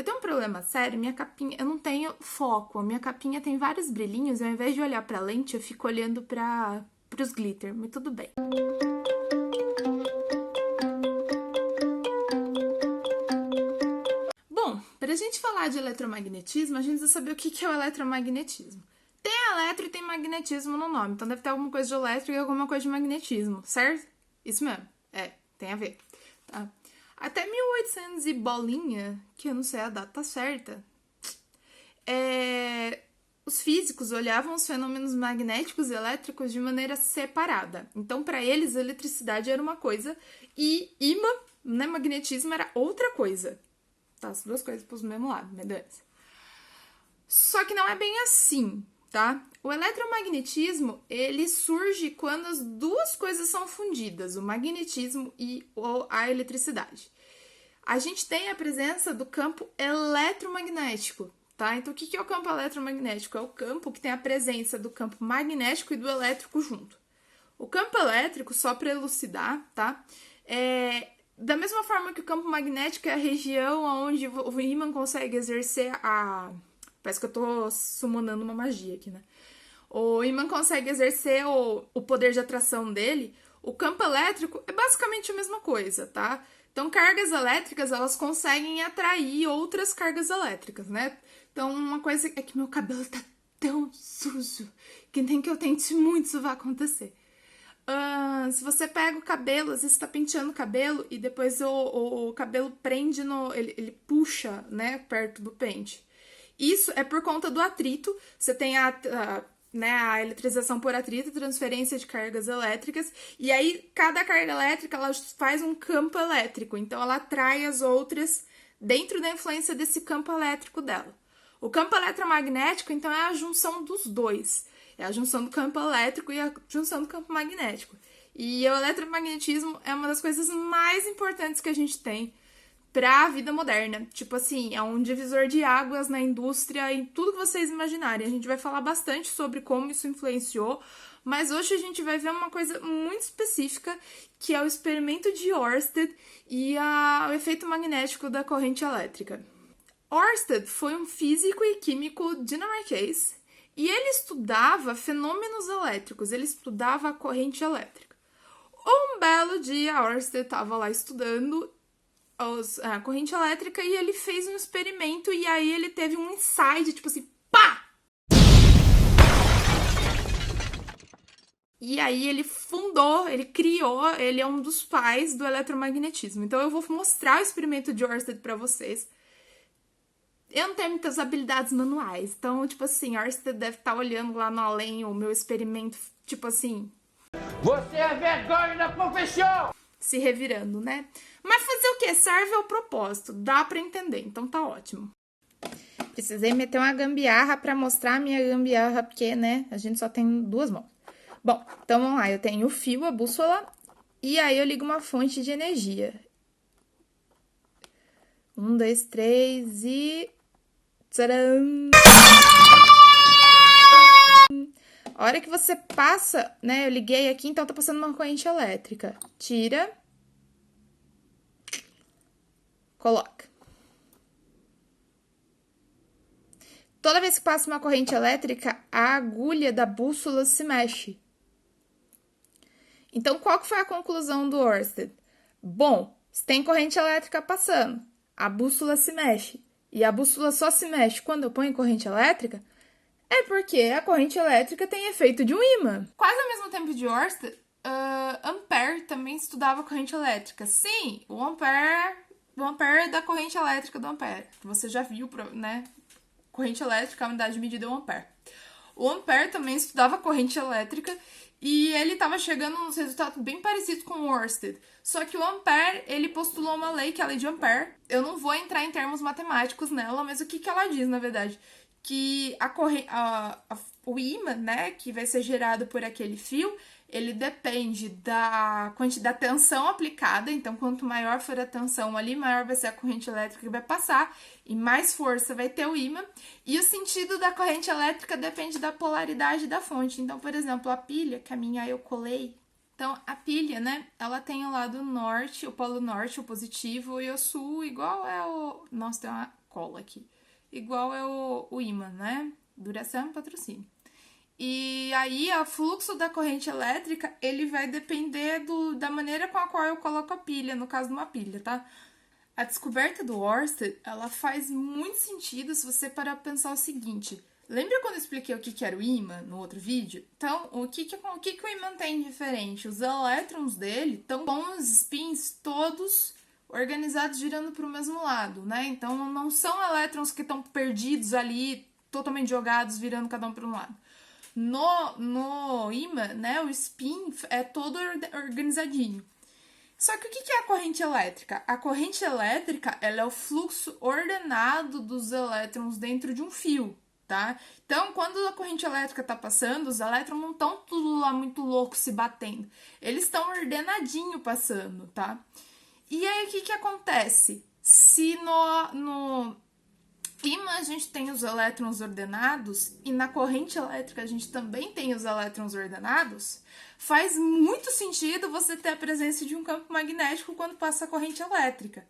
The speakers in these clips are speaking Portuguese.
Eu tenho um problema sério, minha capinha, eu não tenho foco, a minha capinha tem vários brilhinhos, e ao invés de olhar pra lente, eu fico olhando pros glitter, mas tudo bem. Bom, pra gente falar de eletromagnetismo, a gente precisa saber o que é o eletromagnetismo. Tem eletro e tem magnetismo no nome, então deve ter alguma coisa de elétrico e alguma coisa de magnetismo, certo? Isso mesmo, tem a ver. Tá? Até 1800 e bolinha, que eu não sei a data certa, os físicos olhavam os fenômenos magnéticos e elétricos de maneira separada. Então, para eles, a eletricidade era uma coisa e imã, né, magnetismo, era outra coisa. Tá, as duas coisas para o mesmo lado, beleza? Só que não é bem assim, tá? O eletromagnetismo, ele surge quando as duas coisas são fundidas, o magnetismo e a eletricidade. A gente tem a presença do campo eletromagnético, tá? Então, o que é o campo eletromagnético? É o campo que tem a presença do campo magnético e do elétrico junto. O campo elétrico, só para elucidar, tá? Da mesma forma que o campo magnético é a região onde o ímã consegue exercer a... Parece que eu tô summonando uma magia aqui, né? O ímã consegue exercer o poder de atração dele. O campo elétrico é basicamente a mesma coisa, tá? Então, cargas elétricas, elas conseguem atrair outras cargas elétricas, né? Então, uma coisa é que meu cabelo tá tão sujo que nem que eu tente muito isso vai acontecer. Se você pega o cabelo, às vezes você tá penteando o cabelo e depois o cabelo prende no... Ele puxa, né, perto do pente. Isso é por conta do atrito. Você tem a eletrização por atrito, transferência de cargas elétricas, e aí cada carga elétrica ela faz um campo elétrico, então ela atrai as outras dentro da influência desse campo elétrico dela. O campo eletromagnético, então, é a junção dos dois. É a junção do campo elétrico e a junção do campo magnético. E o eletromagnetismo é uma das coisas mais importantes que a gente tem para a vida moderna. Tipo assim, é um divisor de águas na indústria, em tudo que vocês imaginarem. A gente vai falar bastante sobre como isso influenciou, mas hoje a gente vai ver uma coisa muito específica, que é o experimento de Ørsted e o efeito magnético da corrente elétrica. Ørsted foi um físico e químico dinamarquês e ele estudava fenômenos elétricos, ele estudava a corrente elétrica. Um belo dia, Ørsted estava lá estudando a corrente elétrica e ele fez um experimento e aí ele teve um insight, tipo assim, pá! E aí ele fundou, ele criou, ele é um dos pais do eletromagnetismo. Então eu vou mostrar o experimento de Ørsted para vocês. Eu não tenho muitas habilidades manuais, então, tipo assim, Ørsted deve estar olhando lá no além o meu experimento, tipo assim... Você é vergonha da profissão! Se revirando, né? Mas fazer o quê? Serve ao propósito, dá pra entender, então tá ótimo. Precisei meter uma gambiarra pra mostrar a minha gambiarra, porque, né, a gente só tem duas mãos. Bom, então vamos lá, eu tenho o fio, a bússola, e aí eu ligo uma fonte de energia. 1, 2, 3 e... Tcharam! A hora que você passa, né, eu liguei aqui, então tá passando uma corrente elétrica. Tira. Coloca. Toda vez que passa uma corrente elétrica, a agulha da bússola se mexe. Então, qual que foi a conclusão do Ørsted? Bom, se tem corrente elétrica passando, a bússola se mexe. E a bússola só se mexe quando eu ponho corrente elétrica, é porque a corrente elétrica tem efeito de um ímã. Quase ao mesmo tempo de Ørsted, Ampère também estudava corrente elétrica. Sim, o Ampère é da corrente elétrica do Ampère. Você já viu, né? Corrente elétrica, a unidade de medida é o Ampère. O Ampère também estudava corrente elétrica e ele estava chegando nos resultados bem parecidos com o Ørsted. Só que o Ampère, ele postulou uma lei, que é a lei de Ampère. Eu não vou entrar em termos matemáticos nela, mas o que ela diz, na verdade? Que o ímã, né, que vai ser gerado por aquele fio, ele depende da quantidade da tensão aplicada. Então, quanto maior for a tensão ali, maior vai ser a corrente elétrica que vai passar e mais força vai ter o ímã. E o sentido da corrente elétrica depende da polaridade da fonte. Então, por exemplo, a pilha, que a minha eu colei. Então, a pilha, né, ela tem o lado norte, o polo norte, o positivo, e o sul igual é o... Nossa, tem uma cola aqui. Igual é o ímã, né? Duração e patrocínio. E aí, o fluxo da corrente elétrica, ele vai depender da maneira com a qual eu coloco a pilha, no caso de uma pilha, tá? A descoberta do Ørsted, ela faz muito sentido se você parar pra pensar o seguinte. Lembra quando eu expliquei o que era o ímã no outro vídeo? Então, o que o ímã tem de diferente? Os elétrons dele estão com os spins todos organizados girando para o mesmo lado, né? Então, não são elétrons que estão perdidos ali, totalmente jogados, virando cada um para um lado. No ímã, né, o spin é todo organizadinho. Só que o que é a corrente elétrica? A corrente elétrica, ela é o fluxo ordenado dos elétrons dentro de um fio, tá? Então, quando a corrente elétrica tá passando, os elétrons não estão tudo lá muito louco se batendo. Eles estão ordenadinho passando, tá? E aí, o que acontece? Se no ímã a gente tem os elétrons ordenados e na corrente elétrica a gente também tem os elétrons ordenados, faz muito sentido você ter a presença de um campo magnético quando passa a corrente elétrica.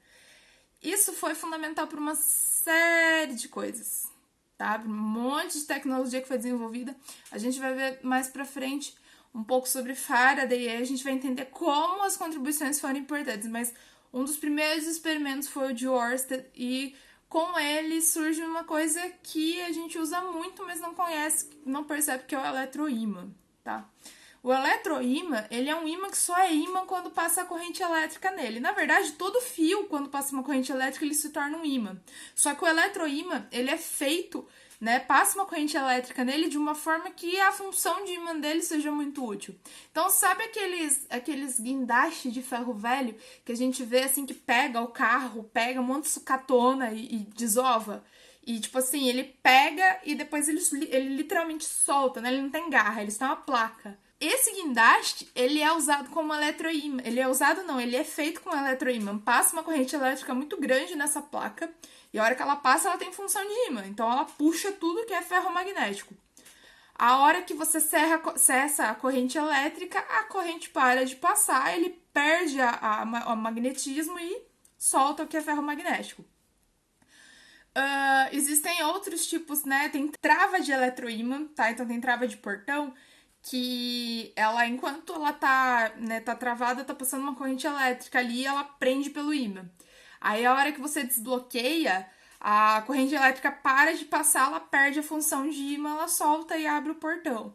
Isso foi fundamental para uma série de coisas, tá? Um monte de tecnologia que foi desenvolvida. A gente vai ver mais pra frente um pouco sobre Faraday e aí a gente vai entender como as contribuições foram importantes. Mas um dos primeiros experimentos foi o de Ørsted e com ele surge uma coisa que a gente usa muito, mas não conhece, não percebe, que é o eletroímã, tá? O eletroímã, ele é um ímã que só é ímã quando passa a corrente elétrica nele. Na verdade, todo fio, quando passa uma corrente elétrica, ele se torna um ímã. Só que o eletroímã, ele é feito, né, passa uma corrente elétrica nele de uma forma que a função de ímã dele seja muito útil. Então, sabe aqueles guindastes de ferro velho que a gente vê, assim, que pega o carro, pega um monte de sucatona e desova? E, tipo assim, ele pega e depois ele literalmente solta, né? Ele não tem garra, ele tem uma placa. Esse guindaste, ele é usado como eletroímã. Ele é usado, não, ele é feito com eletroímã. Passa uma corrente elétrica muito grande nessa placa e a hora que ela passa, ela tem função de ímã. Então, ela puxa tudo que é ferromagnético. A hora que você cessa a corrente elétrica, a corrente para de passar, ele perde o magnetismo e solta o que é ferromagnético. Existem outros tipos, né? Tem trava de eletroímã, tá? Então, tem trava de portão, que ela, enquanto ela tá, né, tá travada, tá passando uma corrente elétrica ali, ela prende pelo ímã. Aí, a hora que você desbloqueia, a corrente elétrica para de passar, ela perde a função de ímã, ela solta e abre o portão.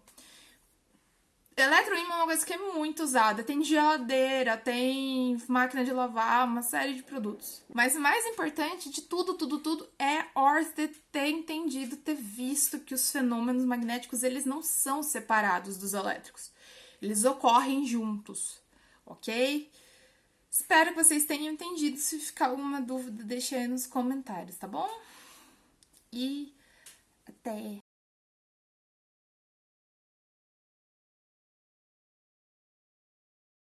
Eletroímã é uma coisa que é muito usada. Tem geladeira, tem máquina de lavar, uma série de produtos. Mas o mais importante de tudo é Ørsted ter entendido, ter visto que os fenômenos magnéticos, eles não são separados dos elétricos. Eles ocorrem juntos, ok? Espero que vocês tenham entendido. Se ficar alguma dúvida, deixa aí nos comentários, tá bom? E até!